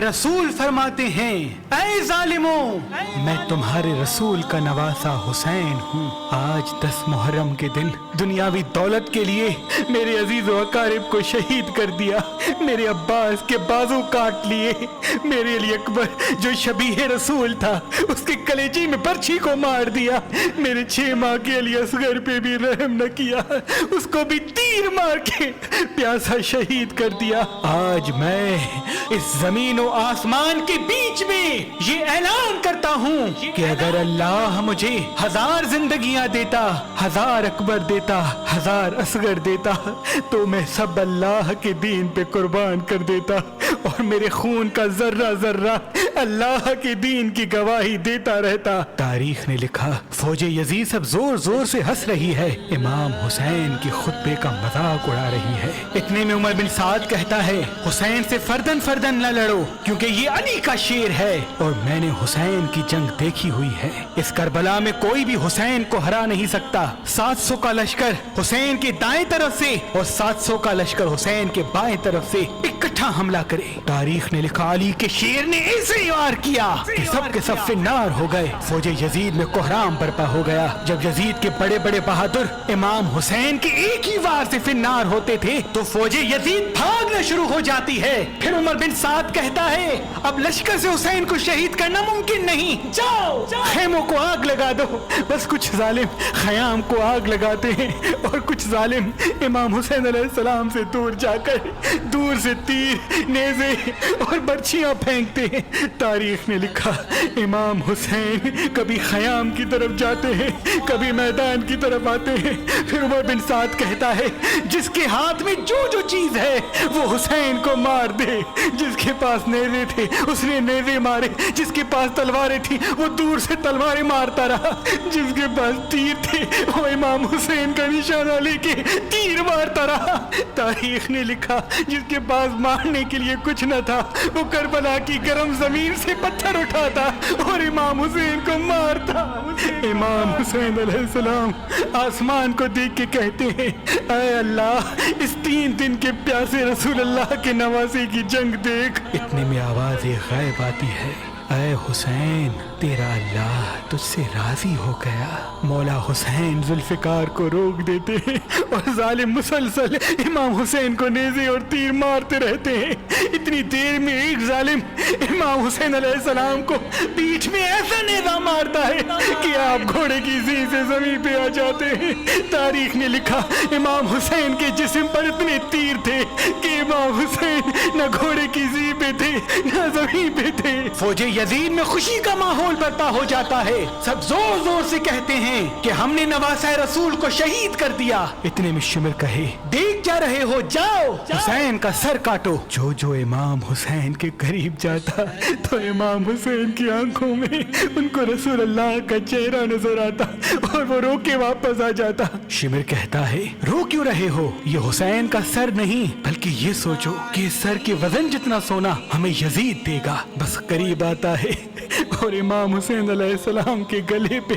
رسول فرماتے ہیں اے ظالموں، میں تمہارے رسول کا نواسا حسین ہوں۔ آج 10 محرم کے دن دنیاوی دولت کے لیے میرے عزیز و اقارب کو شہید کر دیا، میرے عباس کے بازو کاٹ لیے، میرے علی اکبر جو شبیہ رسول تھا اس کے کلیجے میں برچھی کو مار دیا، میرے 6 ماہ کے علی اصغر پہ بھی رحم نہ کیا، اس کو بھی تیر مار کے پیاسا شہید کر دیا۔ آج میں اس زمین و آسمان کے بیچ میں یہ اعلان کرتا ہوں کہ اگر اللہ مجھے 1000 زندگیاں دیتا، 1000 اکبر دیتا، 1000 اصغر دیتا، تو میں سب اللہ کے دین پہ قربان کر دیتا، اور میرے خون کا ذرہ ذرہ اللہ کے دین کی گواہی دیتا رہتا۔ تاریخ نے لکھا فوج یزید سب زور زور سے ہنس رہی ہے، امام حسین کی خطبے کا مذاق اڑا رہی ہے۔ اتنے میں عمر بن سعد کہتا ہے حسین سے فردن فردن نہ لڑو کیونکہ یہ علی کا شیر ہے، اور میں نے حسین کی جنگ دیکھی ہوئی ہے، اس کربلا میں کوئی بھی حسین کو ہرا نہیں سکتا۔ 700 کا لشکر حسین کے دائیں طرف سے اور 700 کا لشکر حسین کے بائیں طرف سے اکٹھا حملہ کرے۔ تاریخ نے لکھا علی کے شیر نے ایسے وار کیا کہ سب کے سب فنار ہو گئے، فوج یزید میں کوہرام برپا ہو گیا۔ جب یزید کے بڑے بڑے بہادر امام حسین کے ایک ہی وار سے فنار ہوتے تھے تو فوج یزید بھاگنا شروع ہو جاتی ہے۔ پھر عمر بن سعد کہتا ہے اب لشکر سے حسین کو شہید کرنا ممکن نہیں، جاؤ خیموں کو آگ لگا دو۔ بس کچھ ظالم خیام کو آگ لگاتے ہیں اور کچھ ظالم امام حسین علیہ السلام سے دور جا کر دور سے تیر، نیزے اور برچھیاں پھینکتے ہیں۔ تاریخ نے لکھا امام حسین کبھی خیام کی طرف جاتے ہیں، کبھی میدان کی طرف آتے ہیں۔ پھر عمر بن سعد کہتا ہے جس کے ہاتھ میں جو جو چیز ہے وہ حسین کو مار دے، جس کے پاس نیزے تھے اس نے نیزے مارے، جس کے پاس تلواریں تھیں وہ دور سے تلواریں مارتا رہا، جس کے پاس تیر تھے وہ امام حسین کا نشانہ لے کے تیر مارتا رہا۔ تاریخ نے لکھا جس کے پاس مارنے کے لیے کچھ نہ تھا وہ کربلا کی گرم زمین سے پتھر اٹھاتا اور امام حسین کو مارتا۔ امام حسین علیہ السلام آسمان کو دیکھ کے کہتے ہیں اے اللہ اس 3 دن کے پیاسے رسول اللہ کے نواسے کی جنگ دیکھ۔ اتنے میں آواز غیب آتی ہے اے حسین تیرا اللہ تجھ سے راضی ہو گیا۔ مولا حسین ذوالفقار کو روک دیتے ہیں اور ظالم مسلسل امام حسین کو نیزے اور تیر مارتے رہتے ہیں۔ اتنی دیر میں ایک ظالم امام حسین علیہ السلام کو پیٹھ میں ایسا نیزہ مارتا ہے کہ آپ گھوڑے کی زین سے زمین پہ آ جاتے ہیں۔ تاریخ نے لکھا امام حسین کے جسم پر اتنے تیر تھے کہ امام حسین نہ گھوڑے کی زین پہ تھے نہ زمین پہ تھے۔ فوج یزید میں خوشی کا ماحول برپا ہو جاتا ہے، سب زور زور سے کہتے ہیں کہ ہم نے نواسہ رسول کو شہید کر دیا۔ اتنے میں شمر کہے دیکھ جا رہے ہو جاؤ حسین کا سر کاٹو۔ جو جو امام حسین کے قریب جاتا تو امام حسین کی آنکھوں میں ان کو رسول اللہ کا چہرہ نظر آتا اور وہ رو کے واپس آ جاتا۔ شمر کہتا ہے رو کیوں رہے ہو، یہ حسین کا سر نہیں بلکہ یہ سوچو کہ اس سر کے وزن جتنا سونا ہمیں یزید دے گا۔ بس قریب آتا ہے اور امام حسین علیہ السلام کے گلے پہ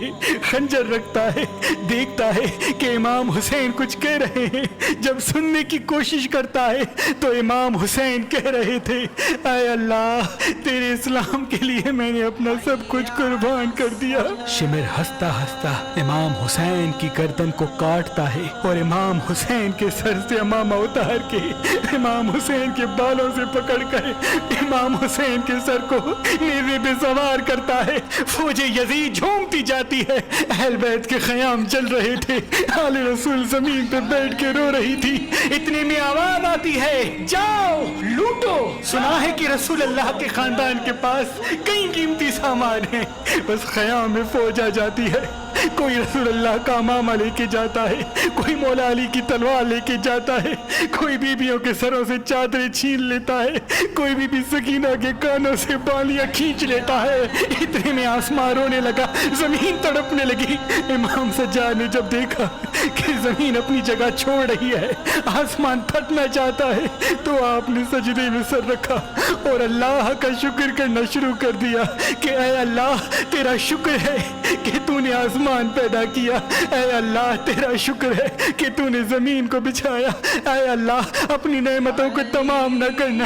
خنجر رکھتا ہے، دیکھتا ہے کہ امام حسین کچھ کہہ رہے ہیں۔ جب سننے کی کوشش کرتا ہے تو امام حسین کہہ رہے تھے اے اللہ تیرے اسلام کے لیے میں نے اپنا سب کچھ قربان کر دیا۔ شمر ہنستا ہنستا امام حسین کی گردن کو کاٹتا ہے اور امام حسین کے سر سے امامہ اتار کے امام حسین کے بالوں سے پکڑ کر امام حسین کے سر کو نیزے پہ سوار کرتا ہے۔ فوج یزید جھومتی جاتی ہے، اہل بیت کے خیام جل رہے تھے، آل رسول زمین پہ بیٹھ کے رو رہی تھی۔ اتنے میں آواز آتی ہے جاؤ لوٹو۔ سنا ہے کہ رسول اللہ کے خاندان کے پاس کئی قیمتی سامان ہیں، بس خیام میں فوج آ جاتی ہے، کوئی رسول اللہ کا امامہ لے کے جاتا ہے، کوئی مولا علی کی تلوار لے کے جاتا ہے، کوئی بیویوں کے سروں سے چادریں چھین لیتا ہے، کوئی بی بی سکینہ کے کانوں سے بالیاں کھینچ لیتا ہے۔ اتنے میں آسمان رونے لگا، زمین تڑپنے لگی۔ امام سجاد نے جب دیکھا کہ زمین اپنی جگہ چھوڑ رہی ہے، آسمان پھٹنا چاہتا ہے، تو آپ نے سجدے میں سر رکھا اور اللہ کا شکر کرنا شروع کر دیا کہ اے اللہ تیرا شکر ہے کہ تو نے آسمان پیدا کیا، اے اللہ تیرا شکر ہے کہ تو نے زمین کو بچھایا، اے اللہ اپنی نعمتوں کو تمام نہ کرنا